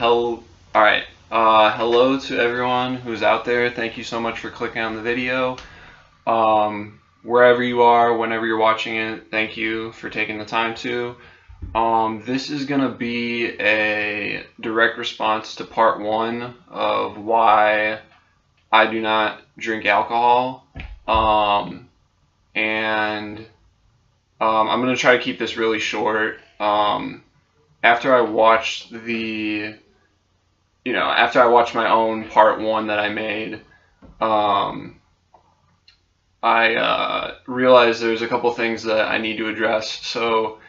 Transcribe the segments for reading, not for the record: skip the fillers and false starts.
Hello, alright, hello to everyone who's out there. Thank you so much for clicking on the video. Wherever you are, whenever you're watching it, thank you for taking the time to. This is going to be a direct response to part one of why I do not drink alcohol. I'm going to try to keep this really short. After I watched after I watched my own part one that I made, I realized there's a couple things that I need to address. So,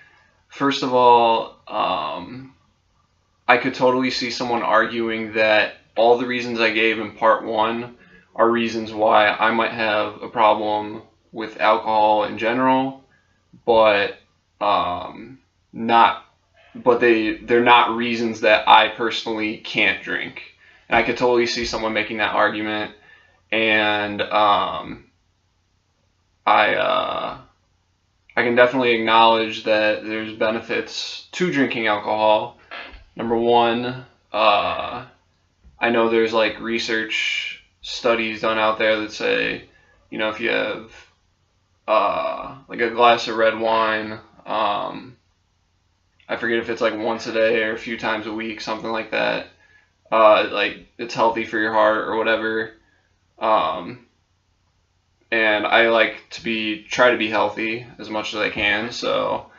first of all, I could totally see someone arguing that all the reasons I gave in part one are reasons why I might have a problem with alcohol in general, but they're not reasons that I personally can't drink. And I could totally see someone making that argument, and I can definitely acknowledge that there's benefits to drinking alcohol. Number one, I know there's like research studies done out there that say, if you have like a glass of red wine, I forget if it's like once a day or a few times a week, something like that. Like it's healthy for your heart or whatever. And I like to try to be healthy as much as I can. So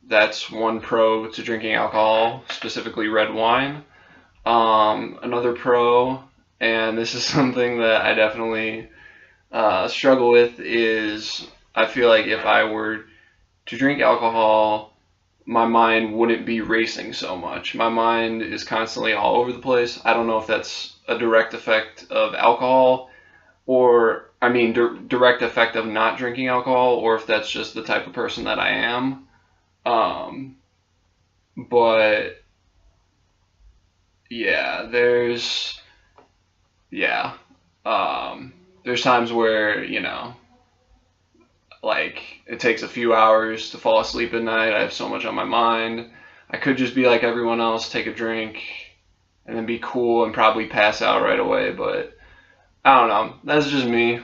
that's one pro to drinking alcohol, specifically red wine. Another pro, and this is something that I definitely struggle with, is I feel like if I were to drink alcohol, my mind wouldn't be racing so much. My mind is constantly all over the place. I don't know if that's a direct effect of alcohol, or direct effect of not drinking alcohol, or if that's just the type of person that I am. But yeah, there's times where, like it takes a few hours to fall asleep at night. I have so much on my mind. I could just be like everyone else, take a drink, and then be cool and probably pass out right away, but I don't know. That's just me.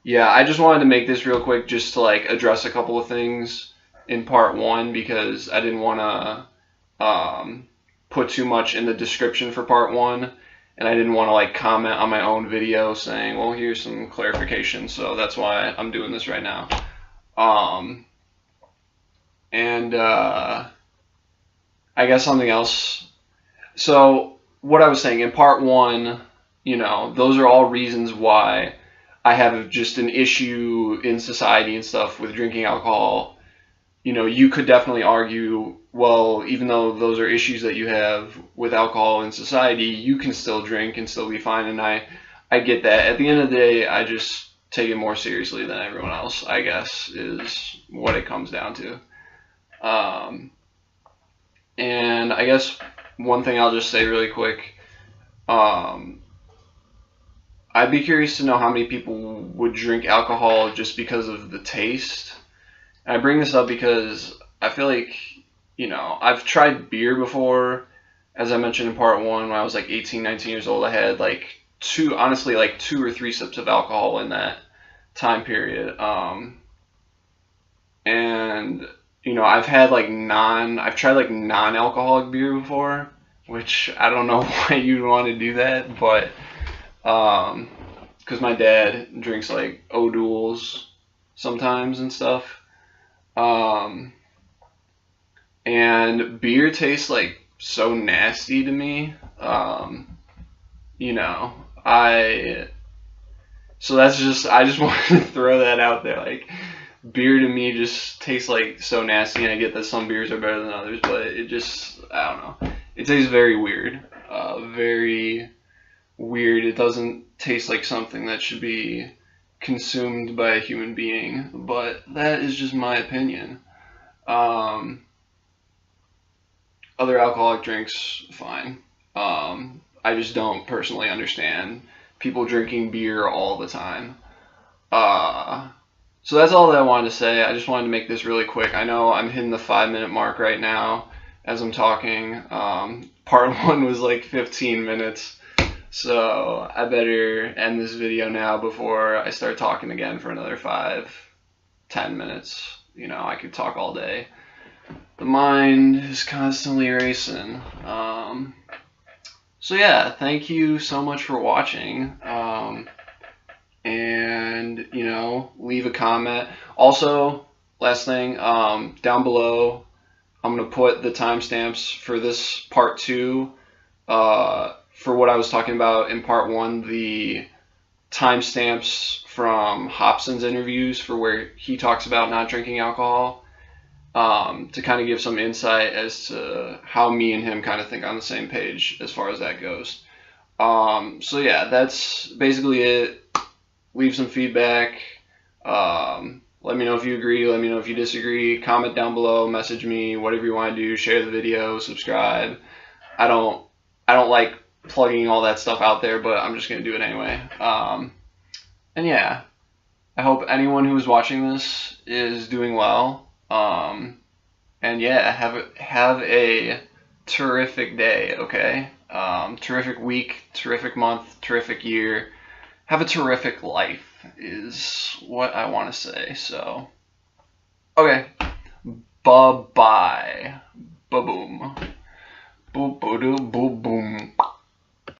Yeah, I just wanted to make this real quick just to like address a couple of things in part one, because I didn't want to put too much in the description for part one. And I didn't want to like comment on my own video saying, well, here's some clarification. So that's why I'm doing this right now. I guess something else. So what I was saying in part one, those are all reasons why I have just an issue in society and stuff with drinking alcohol. You could definitely argue, well, even though those are issues that you have with alcohol in society, you can still drink and still be fine. And I get that. At the end of the day, I just take it more seriously than everyone else, I guess, is what it comes down to. And I guess one thing I'll just say really quick, I'd be curious to know how many people would drink alcohol just because of the taste. And I bring this up because I feel like, I've tried beer before. As I mentioned in part one, when I was like 18, 19 years old, I had like two or three sips of alcohol in that time period. I've tried like non-alcoholic beer before, which I don't know why you'd want to do that, but, because my dad drinks like O'Doul's sometimes and stuff. And beer tastes like so nasty to me. I just wanted to throw that out there. Like, beer to me just tastes like so nasty, and I get that some beers are better than others, but it just, I don't know. It tastes very weird. Very weird. It doesn't taste like something that should be consumed by a human being, but that is just my opinion. Other alcoholic drinks, fine. I just don't personally understand people drinking beer all the time. So that's all that I wanted to say. I just wanted to make this really quick. I know I'm hitting the 5-minute mark right now as I'm talking. Part 1 was like 15 minutes. So I better end this video now before I start talking again for another 5-10 minutes. You know, I could talk all day. The mind is constantly racing. So yeah, thank you so much for watching. And, you know, leave a comment. Also, last thing, down below, I'm going to put the timestamps for this part 2. For what I was talking about in part 1, the timestamps from Hopsin's interviews for where he talks about not drinking alcohol, to kind of give some insight as to how me and him kind of think on the same page as far as that goes. So yeah, that's basically it. Leave some feedback. Let me know if you agree. Let me know if you disagree. Comment down below. Message me. Whatever you want to do. Share the video. Subscribe. I don't like plugging all that stuff out there, but I'm just gonna do it anyway. And yeah, I hope anyone who is watching this is doing well. And yeah, have a terrific day. Okay. Terrific week. Terrific month. Terrific year. Have a terrific life is what I want to say. So, okay. Bye-bye. Ba-boom. Boop-ba-doo, boop-boom.